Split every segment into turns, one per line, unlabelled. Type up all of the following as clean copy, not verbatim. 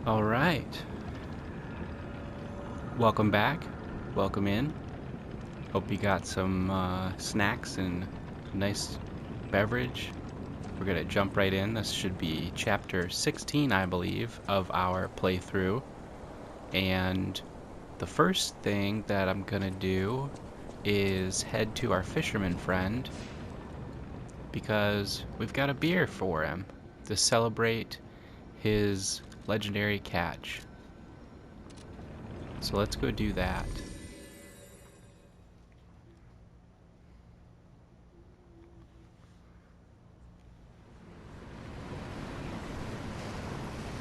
All right. Welcome back. Welcome in. Hope you got some snacks and nice beverage. We're going to jump right in. This should be chapter 16, I believe, of our playthrough. And the first thing that I'm going to do is head to our fisherman friend because we've got a beer for him to celebrate his legendary catch. So let's go do that.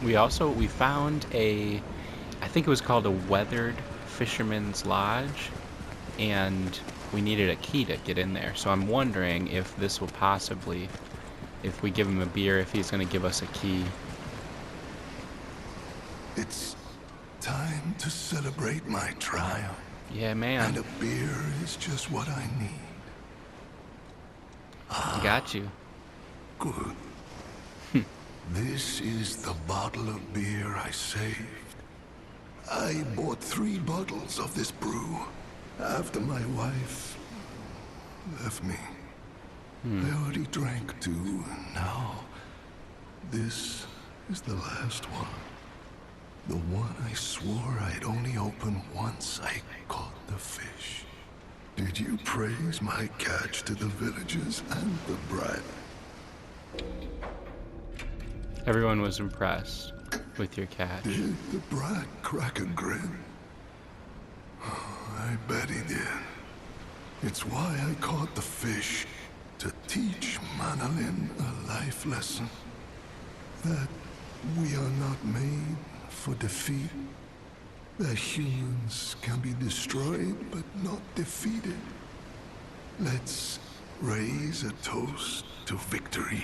We found I think it was called a weathered fisherman's lodge, and we needed a key to get in there. So I'm wondering if this will possibly, if we give him a beer, if he's going to give us a key.
It's time to celebrate my triumph.
Yeah,
And
man.
a beer is just what I need.
I got you.
Good. This is the bottle of beer I saved. I bought 3 bottles of this brew after my wife left me. I already drank 2, and now this is the last one. The one I swore I'd only open once I caught the fish. Did you praise my catch to the villagers and the brat?
Everyone was impressed with your catch.
Did the brat crack a grin? I bet he did. It's why I caught the fish, to teach Manolin a life lesson. That we are not made for defeat. That humans can be destroyed but not defeated. Let's raise a toast to victory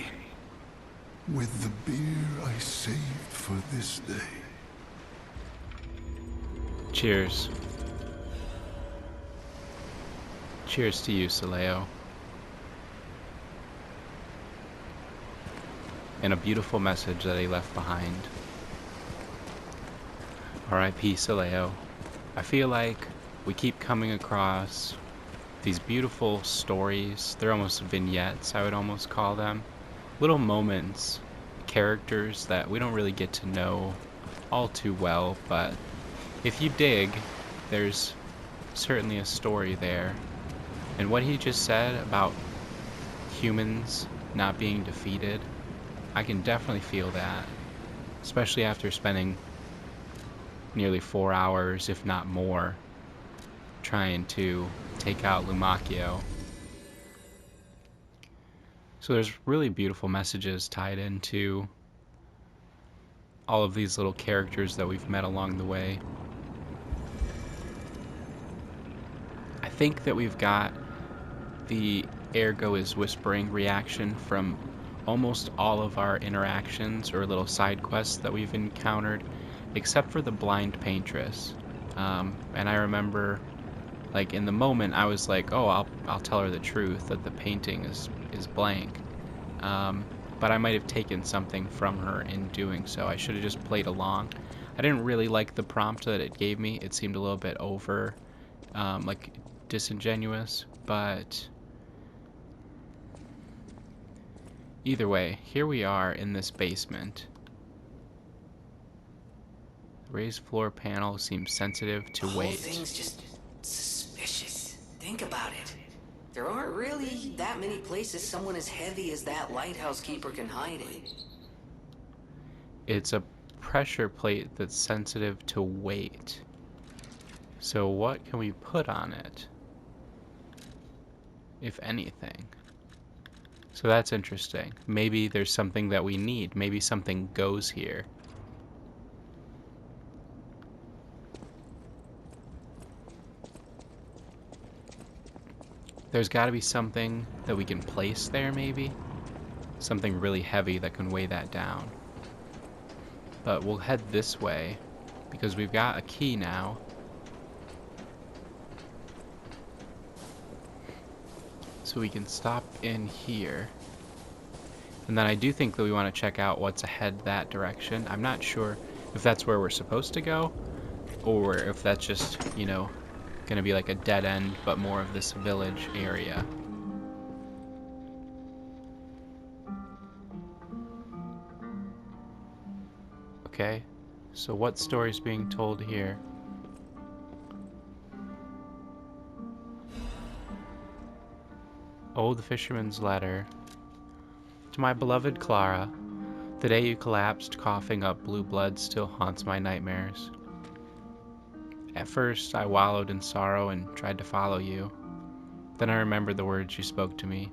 with the beer I saved for this day.
Cheers. Cheers to you, Saleo. And a beautiful message that he left behind. R.I.P. Saleo. I feel like we keep coming across these beautiful stories. They're almost vignettes, I would almost call them. Little moments, characters that we don't really get to know all too well, but if you dig, there's certainly a story there. And what he just said about humans not being defeated, I can definitely feel that, especially after spending nearly 4 hours, if not more, trying to take out Lumacchio. So there's really beautiful messages tied into all of these little characters that we've met along the way. I think that we've got the Ergo is Whispering reaction from almost all of our interactions or little side quests that we've encountered, except for the blind paintress. And I remember, like, in the moment, I was like, "Oh, I'll tell her the truth that the painting is blank." But I might have taken something from her in doing so. I should have just played along. I didn't really like the prompt that it gave me. It seemed a little bit over, like, disingenuous, but either way, here we are in this basement. The raised floor panel seems sensitive to
The whole
weight.
thing's just suspicious. Think about it. There aren't really that many places someone as heavy as that lighthouse keeper can hide in.
It's a pressure plate that's sensitive to weight. So what can we put on it? If anything. So that's interesting. Maybe there's something that we need. Maybe something goes here. There's got to be something that we can place there, maybe? Something really heavy that can weigh that down. But we'll head this way, because we've got a key now. So we can stop in here. And then I do think that we want to check out what's ahead that direction. I'm not sure if that's where we're supposed to go, or if that's just, gonna be like a dead end, but more of this village area. Okay, so what story's being told here? Oh, the fisherman's letter. To my beloved Clara, the day you collapsed, coughing up blue blood, still haunts my nightmares. At first, I wallowed in sorrow and tried to follow you. Then I remembered the words you spoke to me.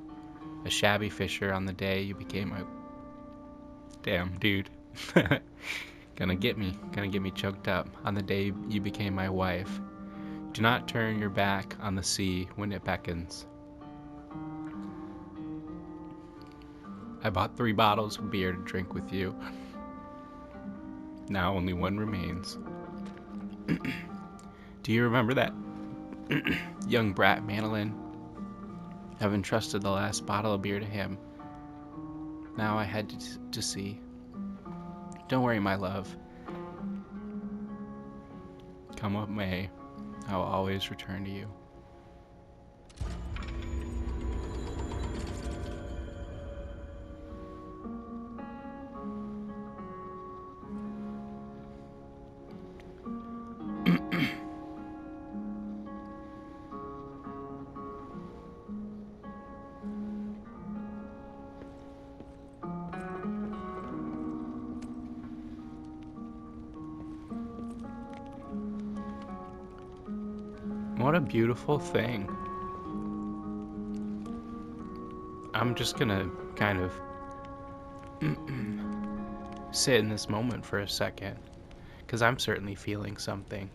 A shabby fisher on the day you became my... Damn, dude. Gonna get me choked up. On the day you became my wife. Do not turn your back on the sea when it beckons. I bought 3 bottles of beer to drink with you. Now only one remains. Do you remember that young brat Manolin? I've entrusted the last bottle of beer to him. Now I head to sea. Don't worry, my love. Come what may, I will always return to you. What a beautiful thing. I'm just gonna kind of sit in this moment for a second, because I'm certainly feeling something.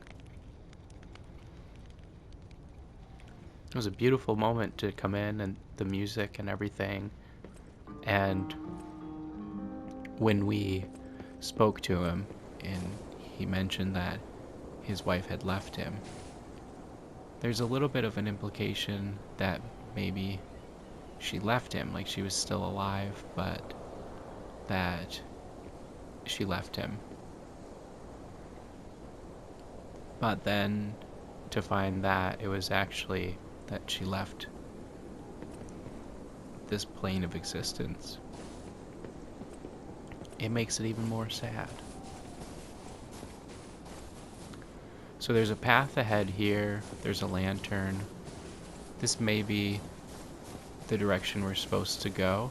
It was a beautiful moment to come in, and the music and everything. And when we spoke to him, and he mentioned that his wife had left him, there's a little bit of an implication that maybe she left him, like she was still alive, but that she left him. But then to find that it was actually that she left this plane of existence, it makes it even more sad. So there's a path ahead here, there's a lantern. This may be the direction we're supposed to go.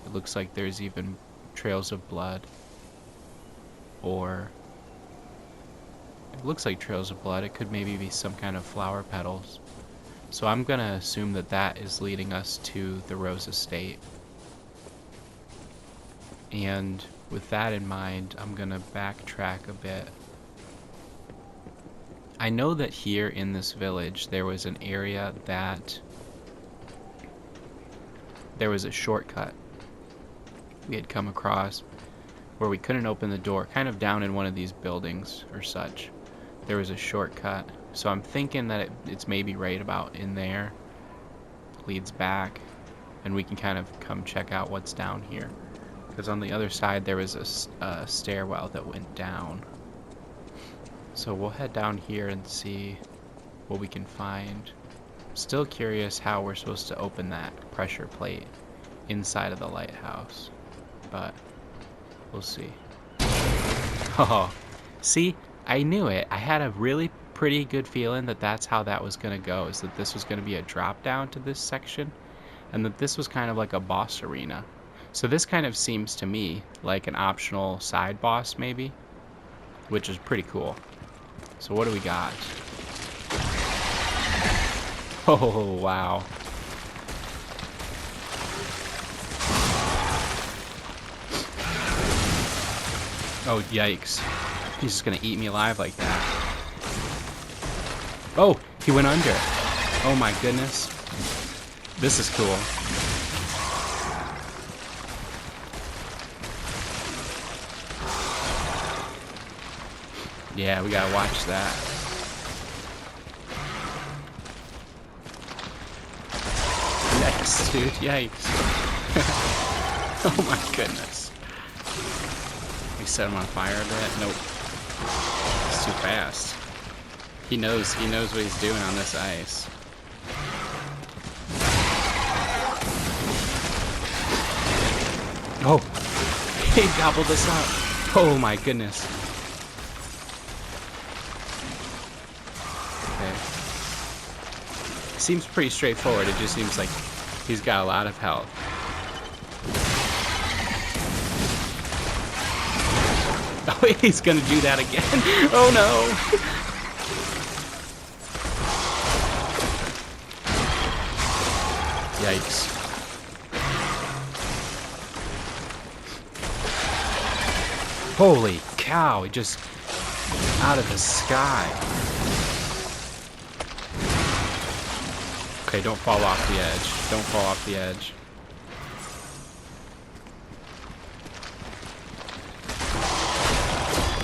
It looks like there's even trails of blood. Or it looks like trails of blood. It could maybe be some kind of flower petals. So I'm gonna assume that that is leading us to the Rose Estate. And with that in mind, I'm gonna backtrack a bit. I know that here in this village there was an area that there was a shortcut we had come across where we couldn't open the door, kind of down in one of these buildings or such. There was a shortcut, so I'm thinking that it's maybe right about in there, leads back, and we can kind of come check out what's down here, because on the other side there was a stairwell that went down. So we'll head down here and see what we can find. Still curious how we're supposed to open that pressure plate inside of the lighthouse, but we'll see. Oh, see, I knew it. I had a really pretty good feeling that that's how that was going to go, is that this was going to be a drop down to this section, and that this was kind of like a boss arena. So this kind of seems to me like an optional side boss maybe, which is pretty cool. So what do we got? Oh, wow. Oh, yikes. He's just gonna eat me alive like that. Oh, he went under. Oh my goodness. This is cool. Yeah, we gotta watch that. Yikes, dude, yikes. Oh my goodness. set him on fire a bit. Nope. It's too fast. He knows what he's doing on this ice. Oh, he gobbled us up. Oh my goodness. Okay. Seems pretty straightforward. It just seems like he's got a lot of health. Oh, he's gonna do that again. Oh no. Yikes. Holy cow, he just out of the sky. Okay, don't fall off the edge. Don't fall off the edge.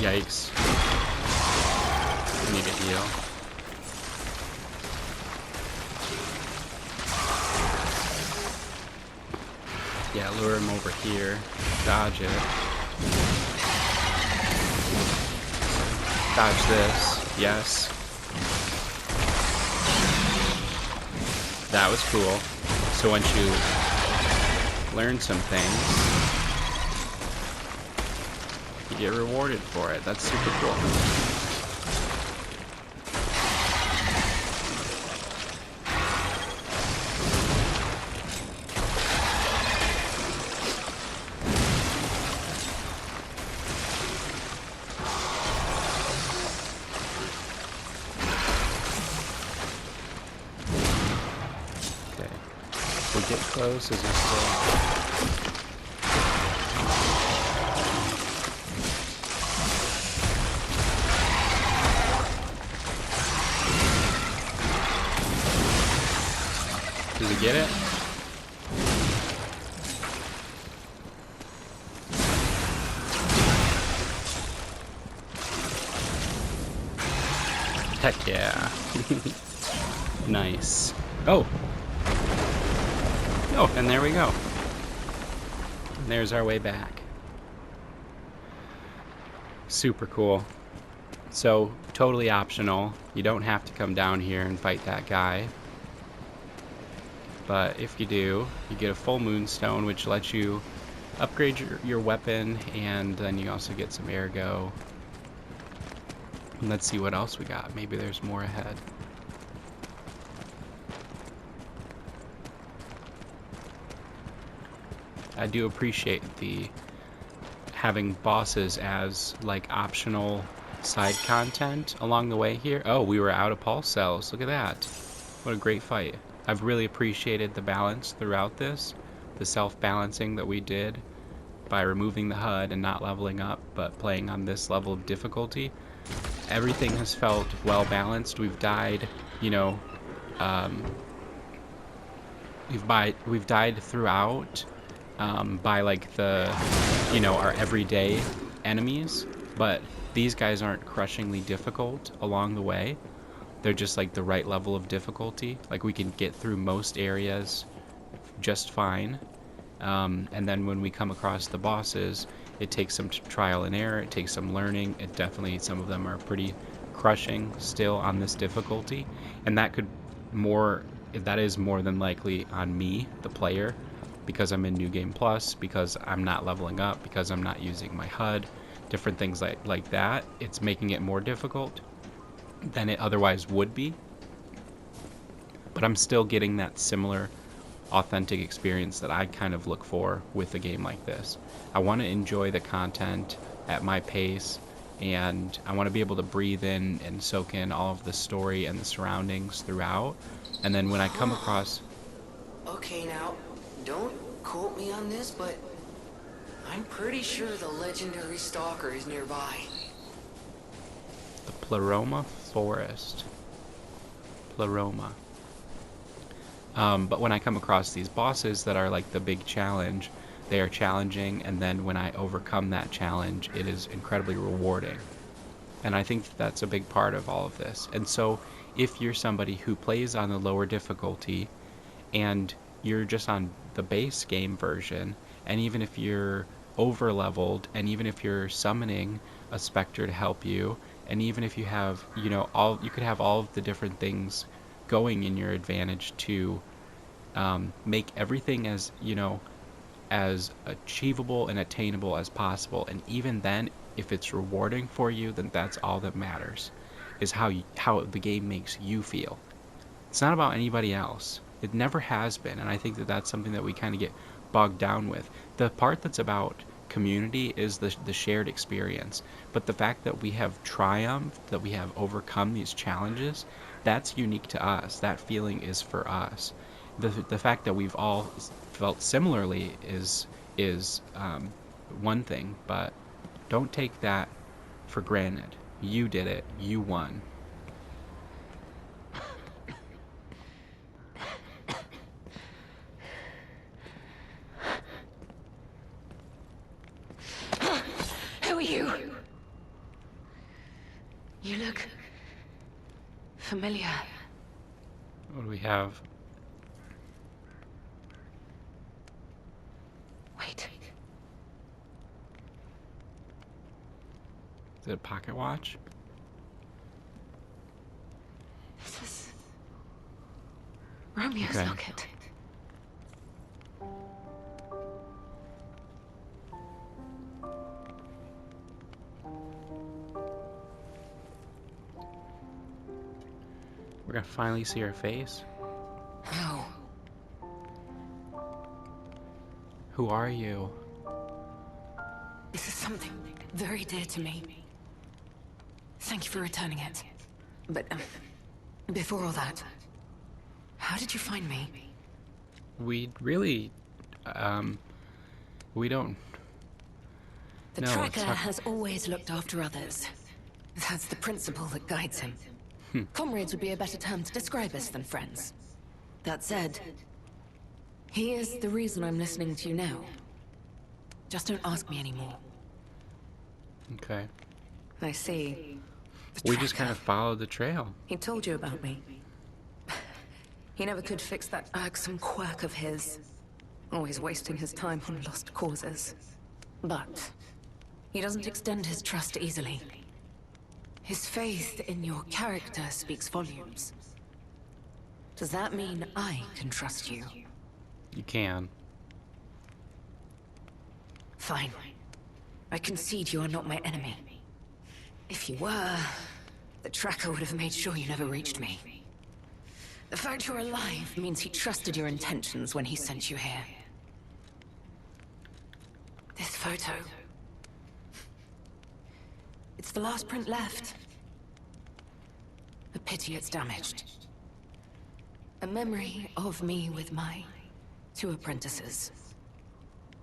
Yikes. I need to heal. Yeah, lure him over here. Dodge it. Dodge this. Yes. That was cool. So once you learn some things, you get rewarded for it. That's super cool. We get close, is he still? Does he get it? Heck yeah. Nice. Oh! Oh, and there we go. There's our way back. Super cool. So, totally optional. You don't have to come down here and fight that guy. But if you do, you get a full moonstone, which lets you upgrade your weapon, and then you also get some ergo. And let's see what else we got. Maybe there's more ahead. I do appreciate the having bosses as like optional side content along the way here. Oh, we were out of pulse cells. Look at that. What a great fight. I've really appreciated the balance throughout this, the self-balancing that we did by removing the HUD and not leveling up, but playing on this level of difficulty. Everything has felt well balanced. We've died, you know, we've died throughout by like the, you know, our everyday enemies, but these guys aren't crushingly difficult along the way. They're just like the right level of difficulty. Like we can get through most areas just fine. And then when we come across the bosses, it takes some trial and error, it takes some learning. It definitely, some of them are pretty crushing still on this difficulty. And that is more than likely on me, the player, because I'm in New Game Plus, because I'm not leveling up, because I'm not using my HUD, different things like that. It's making it more difficult than it otherwise would be. But I'm still getting that similar authentic experience that I kind of look for with a game like this. I want to enjoy the content at my pace, and I want to be able to breathe in and soak in all of the story and the surroundings throughout. And then when I come across...
Okay, now, don't quote me on this, but I'm pretty sure the legendary stalker is nearby.
The Pleroma Forest. Pleroma. But when I come across these bosses that are like the big challenge, they are challenging, and then when I overcome that challenge, it is incredibly rewarding. And I think that's a big part of all of this. And so if you're somebody who plays on the lower difficulty and you're just on the base game version, and even if you're over leveled, and even if you're summoning a specter to help you, and even if you have, all you could have all of the different things going in your advantage to make everything as achievable and attainable as possible. And even then, if it's rewarding for you, then that's all that matters, is how the game makes you feel. It's not about anybody else. It never has been, and I think that that's something that we kind of get bogged down with. The part that's about community is the shared experience. But the fact that we have triumphed, that we have overcome these challenges, that's unique to us. That feeling is for us. The fact that we've all felt similarly is one thing, but don't take that for granted. You did it. You won.
Who are you? You look familiar.
What do we have?
Wait.
Is it a pocket watch?
This is Romeo's
Okay.
locket.
We're gonna finally see her face.
How?
Who are you?
This is something very dear to me. Thank you for returning it. But, before all that, how did you find me?
We really, we don't
The
know.
tracker has always looked after others. That's the principle that guides him. Comrades would be a better term to describe us than friends. That said, he is the reason I'm listening to you now. Just don't ask me anymore.
Okay.
I see. The
We just
tracker.
kind of followed the trail.
He told you about me. He never could fix that irksome quirk of his. Always wasting his time on lost causes. But he doesn't extend his trust easily. His faith in your character speaks volumes. Does that mean I can trust you?
You can.
Fine. I concede you are not my enemy. If you were, the tracker would have made sure you never reached me. The fact you're alive means he trusted your intentions when he sent you here. This photo. It's the last print left. A pity it's damaged. A memory of me with my 2 apprentices.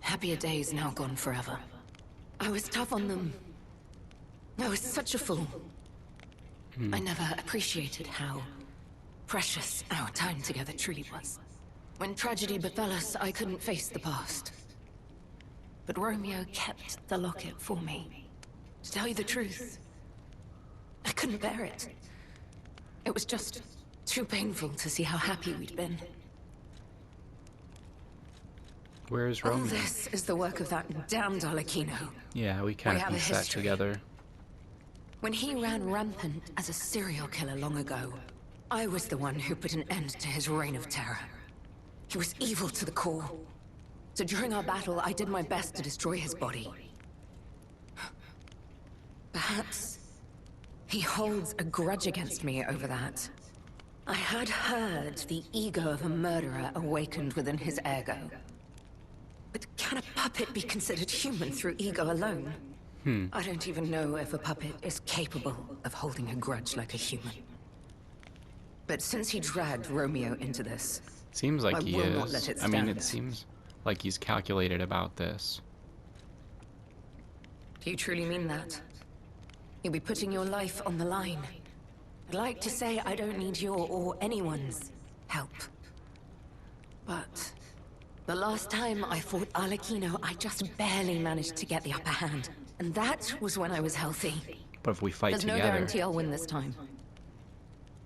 Happier days now gone forever. I was tough on them. I was such a fool. I never appreciated how precious our time together truly was. When tragedy befell us, I couldn't face the past. But Romeo kept the locket for me. To tell you the truth, I couldn't bear it. It was just too painful to see how happy we'd been.
Where is
All
Romeo?
this is the work of that damned Arlecchino.
Yeah, we kind
We
of
have a
pieced that
history.
together.
When he ran rampant as a serial killer long ago, I was the one who put an end to his reign of terror. He was evil to the core. So during our battle, I did my best to destroy his body. Perhaps he holds a grudge against me over that. I had heard the ego of a murderer awakened within his ego. But can a puppet be considered human through ego alone? I don't even know if a puppet is capable of holding a grudge like a human. But since he dragged Romeo into this,
Seems like
I
he
will not
is.
let it
I mean,
stand.
it seems like he's calculated about this.
do you truly mean that? You'll be putting your life on the line. I'd like to say I don't need your or anyone's help. But the last time I fought Arlecchino, I just barely managed to get the upper hand. And that was when I was healthy.
But if we fight
There's no
together,
guarantee I'll win this time.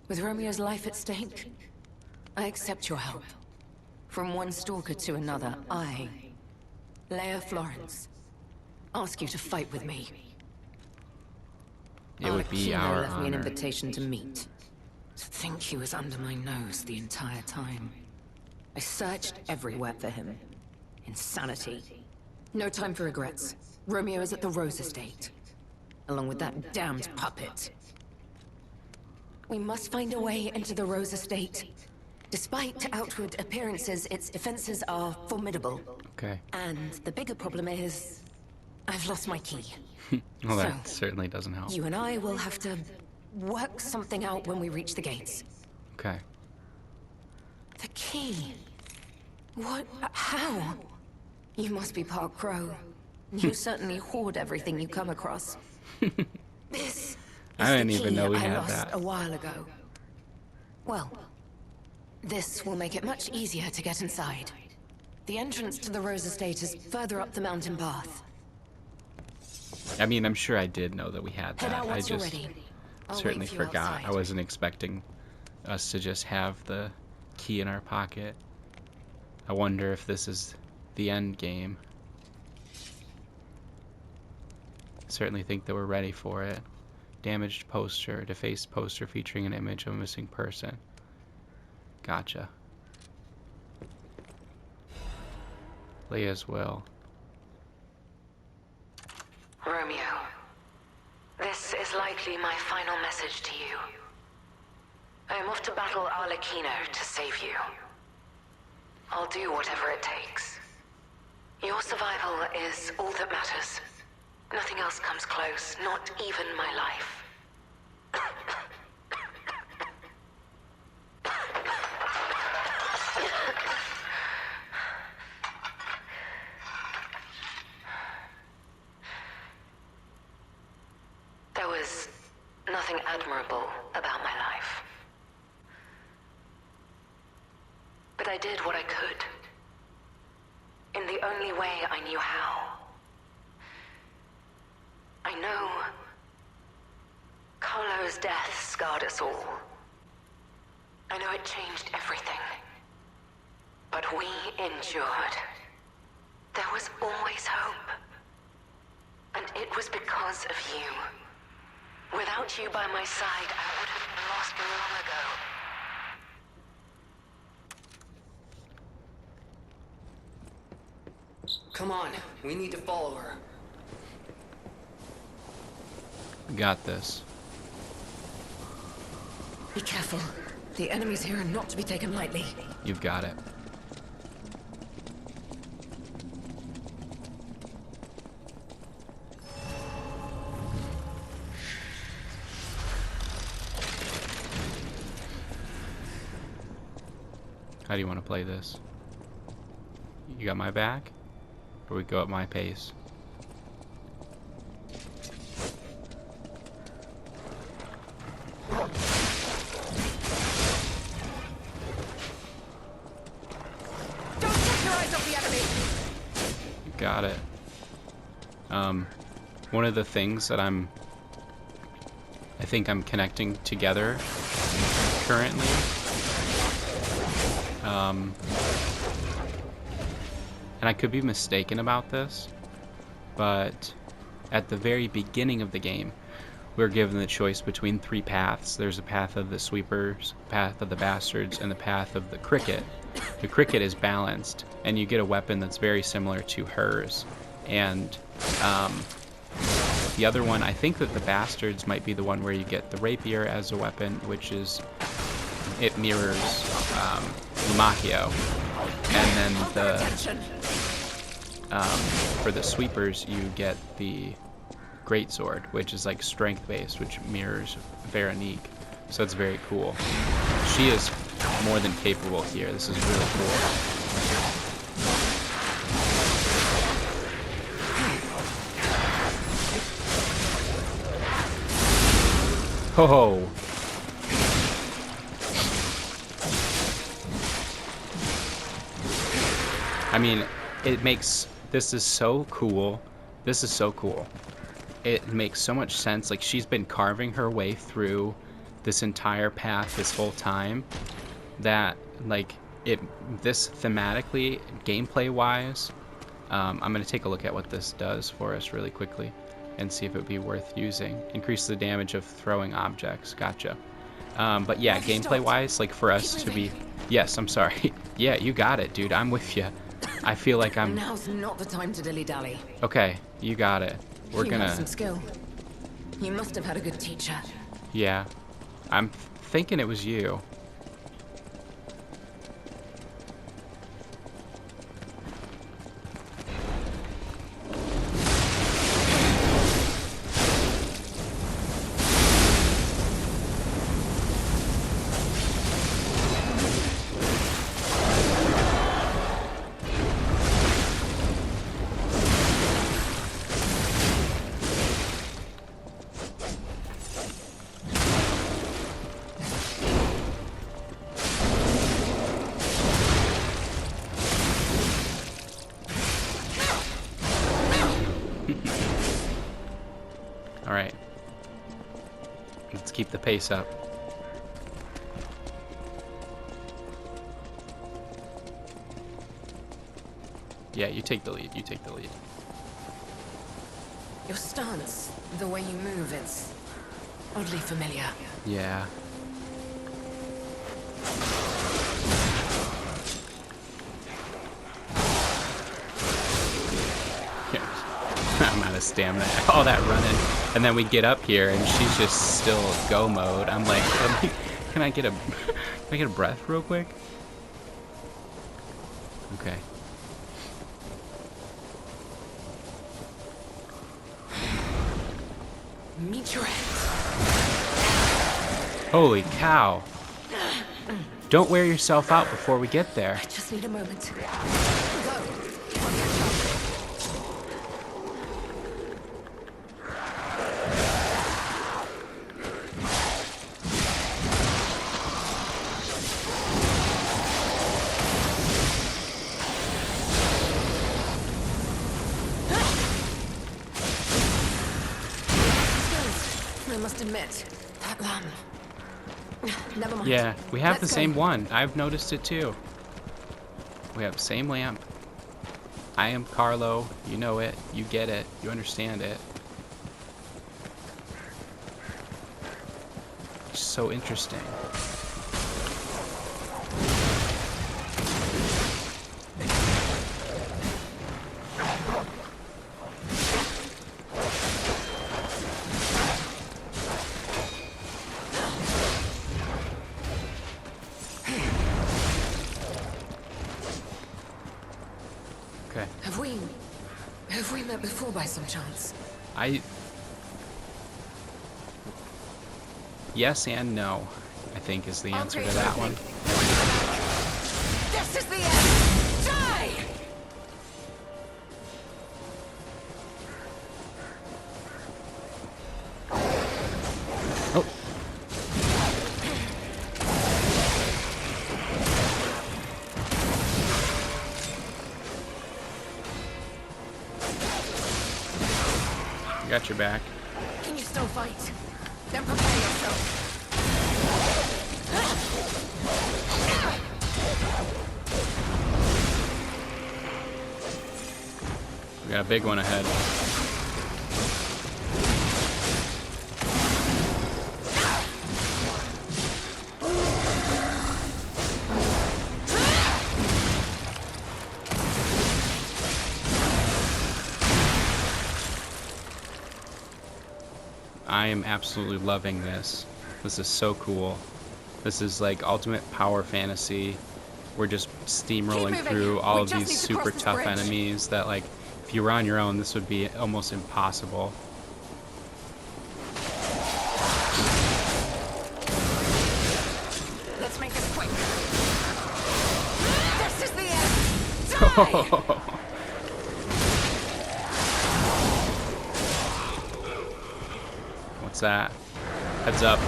With Romeo's life at stake, I accept your help. From one stalker to another, I, Leia Florence, ask you to fight with me.
It would be
Arlecchino
our
left me an
honor.
invitation to meet. To think he was under my nose the entire time. I searched everywhere for him. Insanity. No time for regrets. Romeo is at the Rose Estate. Along with that damned puppet. We must find a way into the Rose Estate. Despite outward appearances, its defenses are formidable.
Okay.
And the bigger problem is... I've lost my key.
Well, that certainly doesn't help.
You and I will have to work something out when we reach the gates.
Okay.
The key? What? How? You must be part Crow. You certainly hoard everything you come across. This
I
is
didn't
the
even
key
know we
I
had
lost
that.
a while ago. Well, this will make it much easier to get inside. The entrance to the Rose Estate is further up the mountain path.
I mean, I'm sure I did know that we had
Head
that.
out
I
once you're
just
ready. I'll
certainly
wait for you
forgot.
outside.
I wasn't expecting us to just have the key in our pocket. I wonder if this is the end game. Certainly think that we're ready for it. Damaged poster, defaced poster featuring an image of a missing person. Gotcha. Leia's will.
Romeo, this is likely my final message to you. I am off to battle Arlecchino to save you. I'll do whatever it takes. Your survival is all that matters. Nothing else comes close, not even my life. There was nothing admirable about my life. But I did what I could. In the only way I knew how. I know Carlo's death scarred us all. I know it changed everything. But we endured. There was always hope. And it was because of you. Without you by my side, I would have been lost long ago.
Come on, we need to follow her.
Got this.
Be careful. The enemies here are not to be taken lightly.
You've got it. How do you want to play this? You got my back? Or we go at my pace?
Don't take your eyes off the enemy!
You got it. One of the things that I think I'm connecting together currently, and I could be mistaken about this, but at the very beginning of the game, we're given the choice between three paths. There's a path of the sweepers, path of the bastards, and the path of the cricket. The cricket is balanced, and you get a weapon that's very similar to hers. And the other one, I think that the bastards might be the one where you get the rapier as a weapon, which is, it mirrors Lumachio. And then for the sweepers, you get the greatsword, which is like strength based, which mirrors Veronique. So it's very cool. She is more than capable here. This is really cool. Ho ho! I mean, it makes, this is so cool. This is so cool. It makes so much sense. Like, she's been carving her way through this entire path this whole time, that, like, this thematically, gameplay wise, I'm going to take a look at what this does for us really quickly and see if it would be worth using. Increase the damage of throwing objects. Gotcha. But yeah,
Have you
gameplay-wise, like for us
Keep
to be...
moving.
Yes, I'm sorry. Yeah, you got it, dude. I'm with you. I feel like I'm...
Now's not the time to dilly-dally.
Okay, you got it. We're
You have
gonna...
some skill. You must have had a good teacher.
Yeah. I'm thinking it was you. Alright. Let's keep the pace up. Yeah, you take the lead. You take the lead.
Your stance, the way you move, it's oddly familiar.
Yeah. I'm out of stamina. All that running. And then we get up here and she's just still go mode. I'm like, can I get a can I get a breath real quick? Okay.
Meet your end.
Holy cow. Don't wear yourself out before we get there.
I just need a moment. Go. I must admit, that lamp. Never mind.
Yeah, we have the
Let's
same
go.
one. I've noticed it too. We have the same lamp. I am Carlo. You know it. You get it. You understand it. It's so interesting. Okay.
Have we met before by some chance?
Yes and no, I think is the answer
Okay,
to that
perfect.
one.
This is the end! Die!
Oh. I got your back.
Can you still fight? Then prepare yourself.
We got a big one ahead. I am absolutely loving this. This is so cool. This is like ultimate power fantasy. We're just steamrolling
moving.
through all
We
of
just
these
need to
super
cross this
tough
bridge.
enemies that, like, if you were on your own, this would be almost impossible.
Let's make this quick. This is the end! Die!
What's that? Heads up.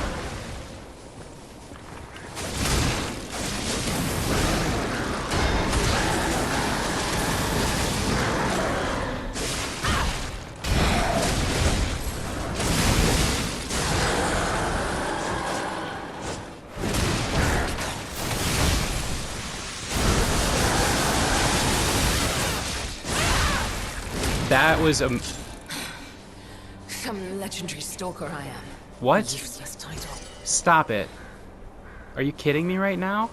That was a...
Some legendary stalker I am.
What?
Useless title.
Stop it. Are you kidding me right now?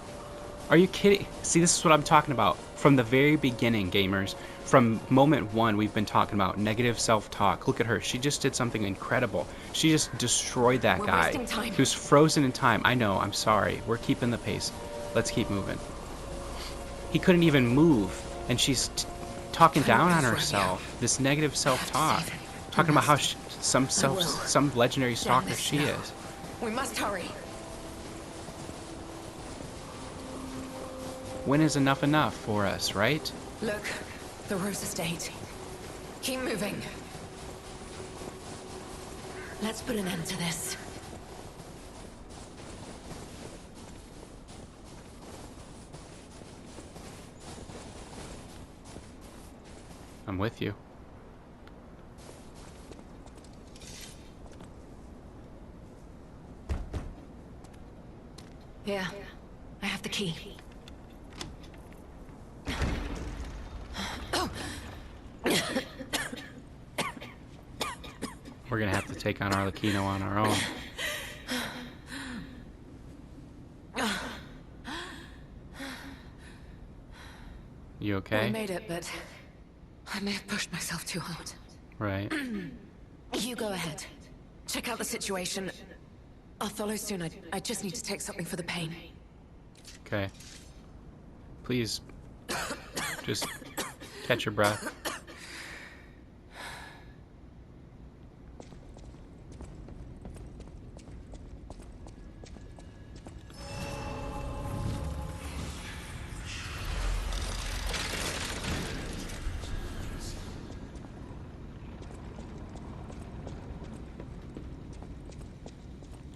Are you kidding? See, this is what I'm talking about. From the very beginning, gamers. From moment one, we've been talking about negative self-talk. Look at her. She just did something incredible. She just destroyed that
We're
guy.
wasting time.
He was frozen in time. I know. I'm sorry. We're keeping the pace. Let's keep moving. He couldn't even move. And she's talking down on herself. This negative self-talk. Talking about how some legendary stalker she is.
We must hurry.
When is enough for us, right?
Look, the Rose Estate. Keep moving. Let's put an end to this.
I'm with you.
Here, I have the key.
We're gonna have to take on Arlecchino on our own. You
I
okay?
made it, but I may have pushed myself too hard.
Right.
You go ahead. Check out the situation. I'll follow soon. I just need to take something for the pain.
Okay. Please, just catch your breath.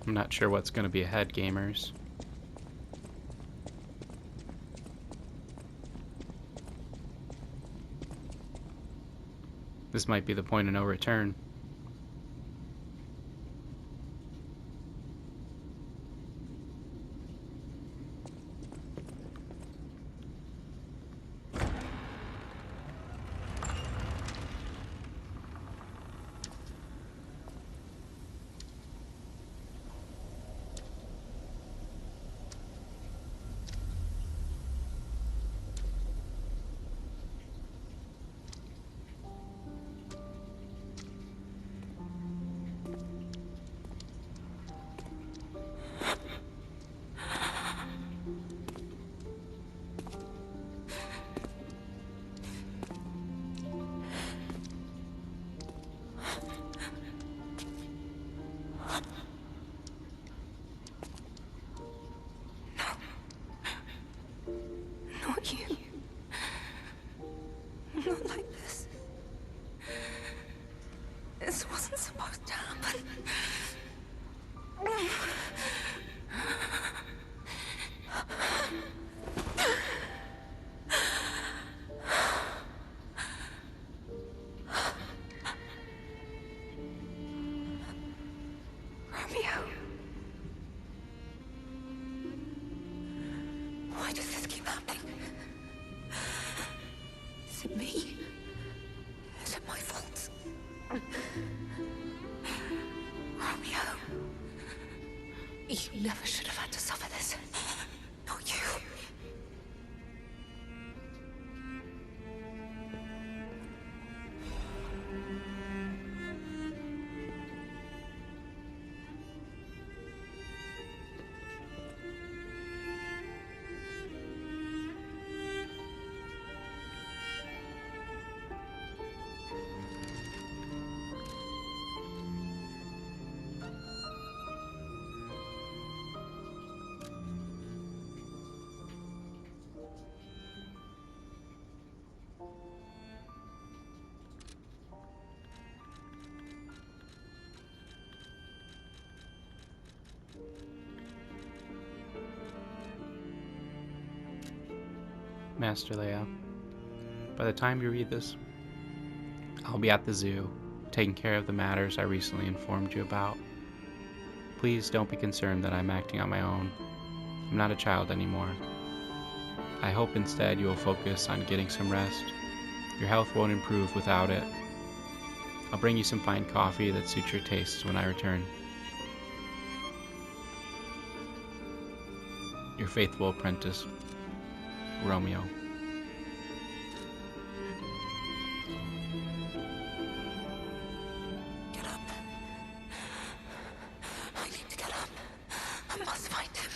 I'm not sure what's going to be ahead, gamers. This might be the point of no return.
Not you. Not like this. This wasn't supposed to happen. Romeo. Why does this keep happening? Is it me? Is it my fault? Romeo. You never should have had to suffer this. Not you.
Master Leia, by the time you read this, I'll be at the zoo, taking care of the matters I recently informed you about. Please don't be concerned that I'm acting on my own. I'm not a child anymore. I hope instead you will focus on getting some rest. Your health won't improve without it, I'll bring you some fine coffee that suits your tastes when I return. Your faithful apprentice, Romeo.
Get up. I need to get up. I must find him.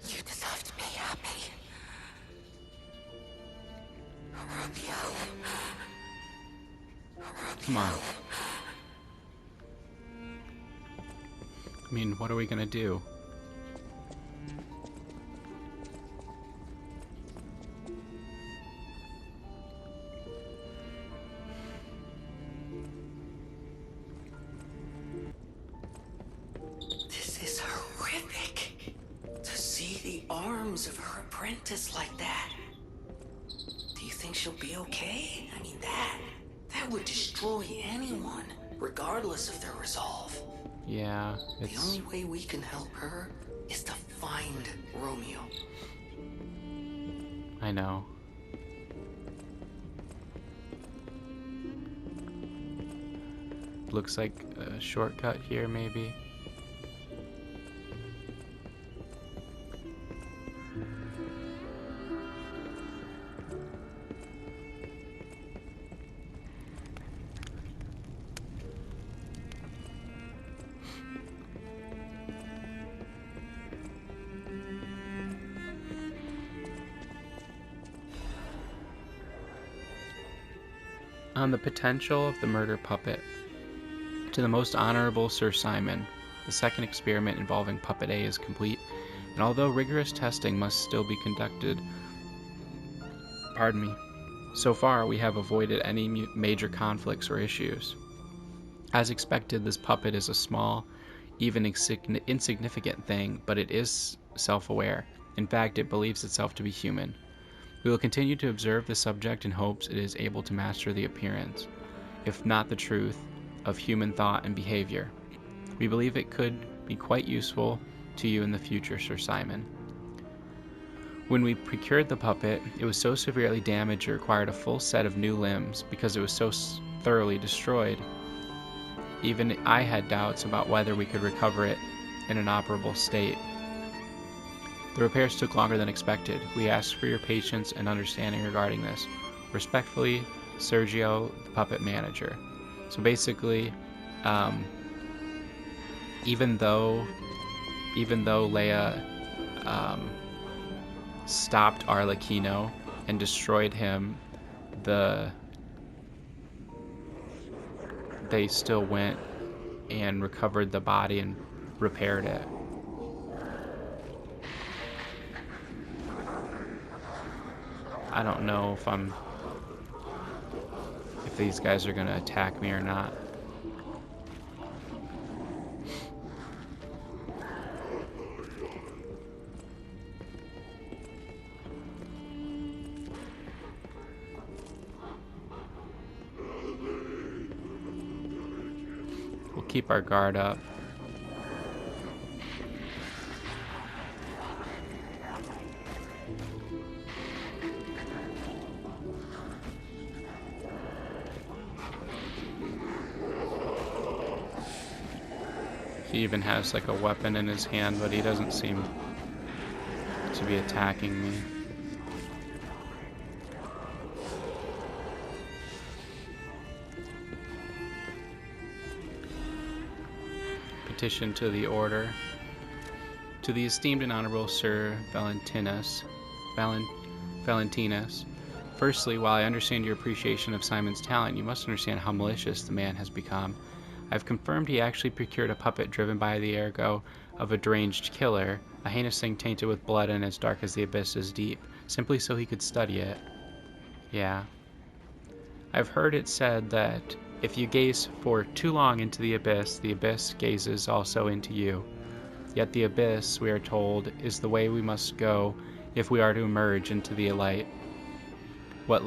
You deserve to be happy. Romeo.
Come on. I mean, what are we gonna do?
This is horrific. To see the arms of her apprentice like that. Do you think she'll be okay? I mean, that would destroy anyone, regardless of their resolve.
Yeah,
The
it's...
only way we can help her is to find Romeo.
I know. Looks like a shortcut here, maybe. On the potential of the murder puppet. To the most honorable Sir Simon, the second experiment involving Puppet A is complete, and although rigorous testing must still be conducted, so far we have avoided any major conflicts or issues. As expected, this puppet is a small, even insignificant thing, but it is self-aware. In fact, it believes itself to be human. We will continue to observe the subject in hopes it is able to master the appearance, if not the truth, of human thought and behavior. We believe it could be quite useful to you in the future, Sir Simon. When we procured the puppet, it was so severely damaged it required a full set of new limbs because it was so thoroughly destroyed. Even I had doubts about whether we could recover it in an operable state. The repairs took longer than expected. We ask for your patience and understanding regarding this. Respectfully, Sergio, the puppet manager. So basically, even though Leia stopped Arlecchino and destroyed him, they still went and recovered the body and repaired it. I don't know if these guys are gonna attack me or not. We'll keep our guard up. He even has like a weapon in his hand, but he doesn't seem to be attacking me. Petition to the Order. To the esteemed and honorable Sir Valentinus. Firstly, while I understand your appreciation of Simon's talent, you must understand how malicious the man has become. I've confirmed he actually procured a puppet driven by the ergo of a deranged killer, a heinous thing tainted with blood and as dark as the abyss is deep, simply so he could study it. Yeah. I've heard it said that if you gaze for too long into the abyss gazes also into you. Yet the abyss, we are told, is the way we must go if we are to emerge into the light. But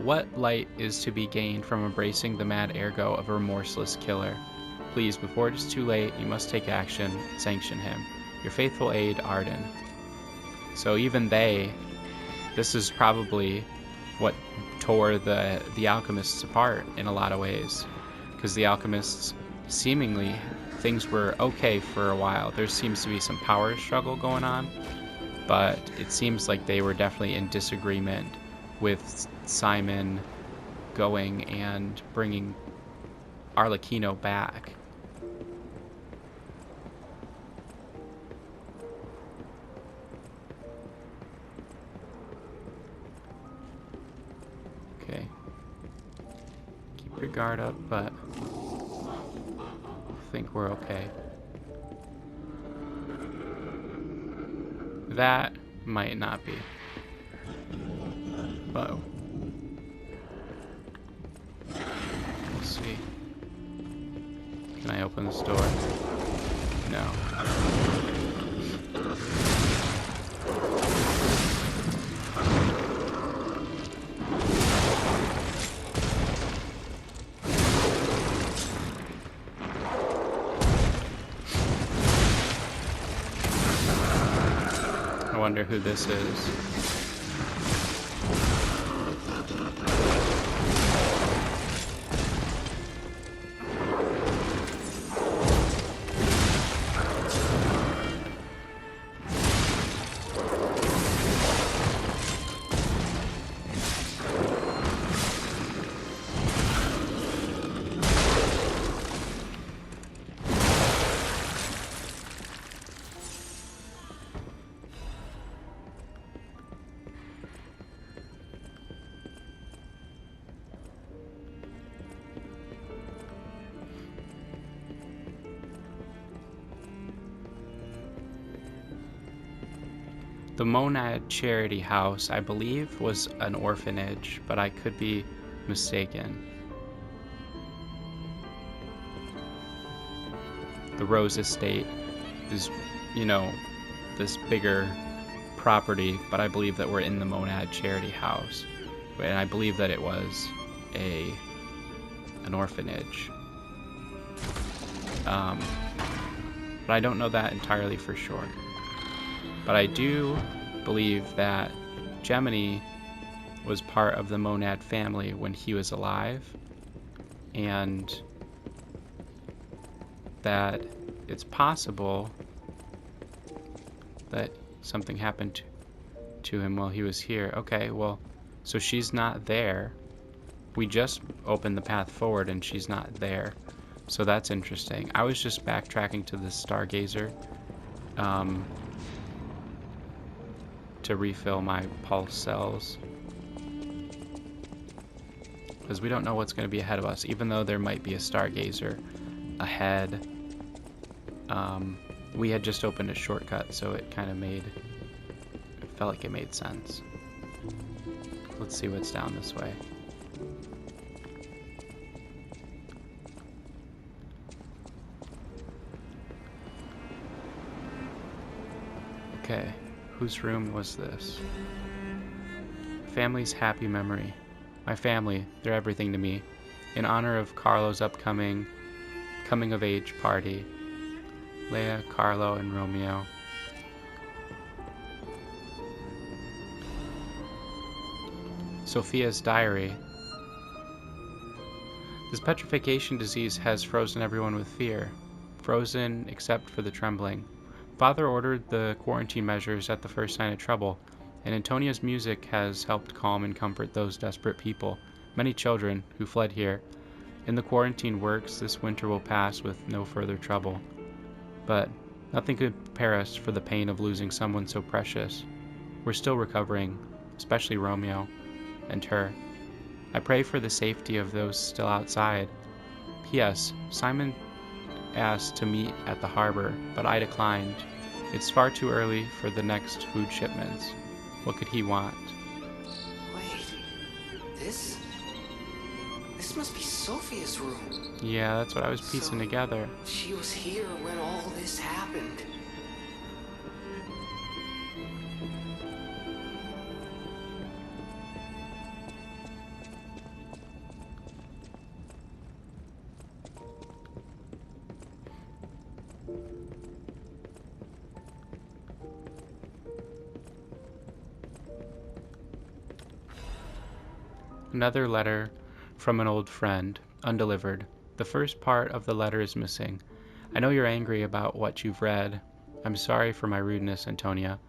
what light is to be gained from embracing the mad ergo of a remorseless killer? Please, before it is too late, you must take action and sanction him. Your faithful aide, Arden. So even they this is probably what tore the alchemists apart in a lot of ways, because the alchemists seemingly things were okay for a while. There seems to be some power struggle going on, but it seems like they were definitely in disagreement with Simon going and bringing Arlecchino back. Okay. Keep your guard up, but I think we're okay. That might not be. Uh-oh. We'll see. Can I open this door? No. I wonder who this is. The Monad Charity House, I believe, was an orphanage, but I could be mistaken. The Rose Estate is, you know, this bigger property, but I believe that we're in the Monad Charity House. And I believe that it was an orphanage. But I don't know that entirely for sure. But I do believe that Gemini was part of the Monad family when he was alive, and that it's possible that something happened to him while he was here. Okay, well, so she's not there. We just opened the path forward and she's not there. So that's interesting. I was just backtracking to the Stargazer to refill my pulse cells, because we don't know what's going to be ahead of us, even though there might be a Stargazer ahead. We had just opened a shortcut, so it kind of it felt like it made sense. Let's see what's down this way. Okay, whose room was this? Family's happy memory. My family, they're everything to me. In honor of Carlo's upcoming coming-of-age party. Leia, Carlo, and Romeo. Sophia's diary. This petrification disease has frozen everyone with fear. Frozen except for the trembling. Father ordered the quarantine measures at the first sign of trouble, and Antonia's music has helped calm and comfort those desperate people, many children, who fled here. In the quarantine works, this winter will pass with no further trouble. But nothing could prepare us for the pain of losing someone so precious. We're still recovering, especially Romeo and her. I pray for the safety of those still outside. P.S. Simon asked to meet at the harbor, but I declined. It's far too early for the next food shipments. What could he want?
Wait, this must be Sophia's room.
Yeah, that's what I was piecing together.
She was here when all this happened.
Another letter from an old friend, undelivered. The first part of the letter is missing. I know you're angry about what you've read. I'm sorry for my rudeness, Antonia.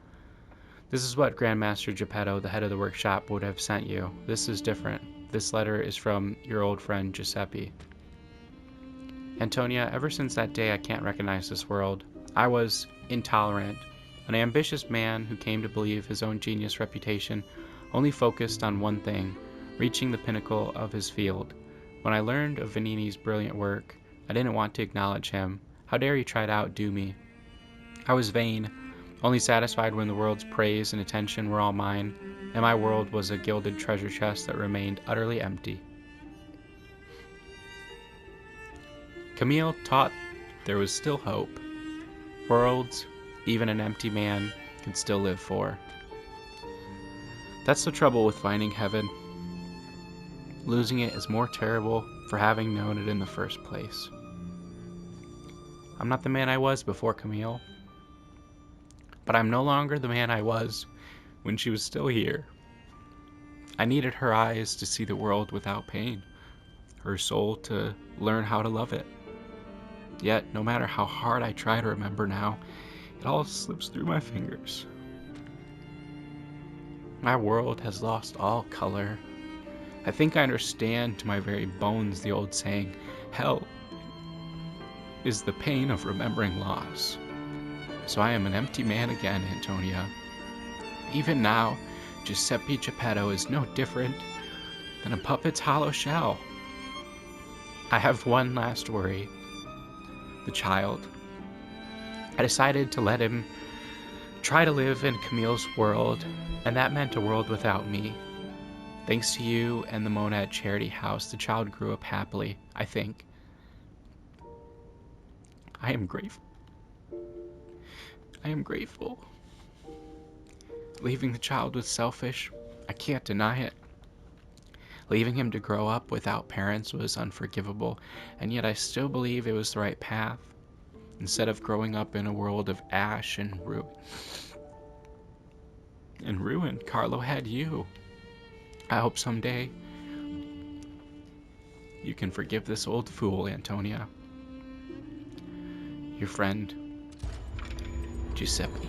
This is what Grandmaster Geppetto, the head of the workshop, would have sent you. This is different. This letter is from your old friend Giuseppe. Antonia, ever since that day I can't recognize this world. I was intolerant, an ambitious man who came to believe his own genius reputation only focused on one thing, reaching the pinnacle of his field. When I learned of Vanini's brilliant work, I didn't want to acknowledge him. How dare he try to outdo me? I was vain, only satisfied when the world's praise and attention were all mine, and my world was a gilded treasure chest that remained utterly empty. Camille taught there was still hope. Worlds, even an empty man, can still live for. That's the trouble with finding heaven. Losing it is more terrible for having known it in the first place. I'm not the man I was before Camille, but I'm no longer the man I was when she was still here. I needed her eyes to see the world without pain, her soul to learn how to love it. Yet, no matter how hard I try to remember now, it all slips through my fingers. My world has lost all color. I think I understand to my very bones the old saying, hell is the pain of remembering loss. So I am an empty man again, Antonia. Even now, Giuseppe Geppetto is no different than a puppet's hollow shell. I have one last worry. The child. I decided to let him try to live in Camille's world, and that meant a world without me. Thanks to you and the Monad Charity House, the child grew up happily, I think. I am grateful. I am grateful. Leaving the child was selfish. I can't deny it. Leaving him to grow up without parents was unforgivable, and yet I still believe it was the right path. Instead of growing up in a world of ash and ruin, Carlo had you. I hope someday you can forgive this old fool, Antonia. Your friend, Giuseppe.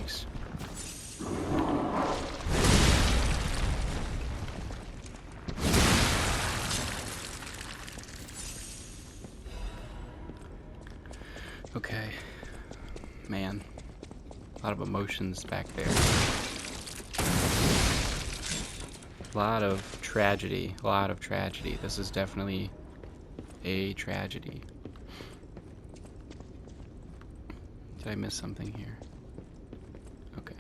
Thanks. Okay. Man. A lot of emotions back there. A lot of tragedy. A lot of tragedy. This is definitely a tragedy. Did I miss something here? Okay.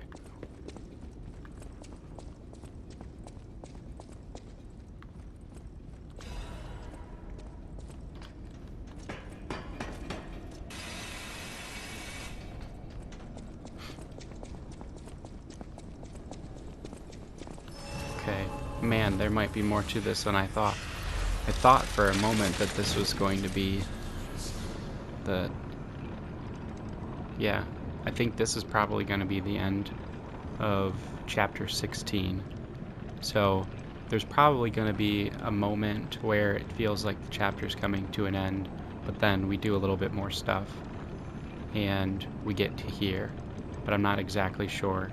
Okay. Man, there might be more to this than I thought. I thought for a moment that this was going to be the... Yeah, I think this is probably going to be the end of chapter 16. So there's probably going to be a moment where it feels like the chapter's coming to an end, but then we do a little bit more stuff and we get to here, but I'm not exactly sure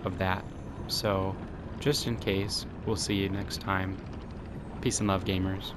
of that. So just in case, we'll see you next time. Peace and love, gamers.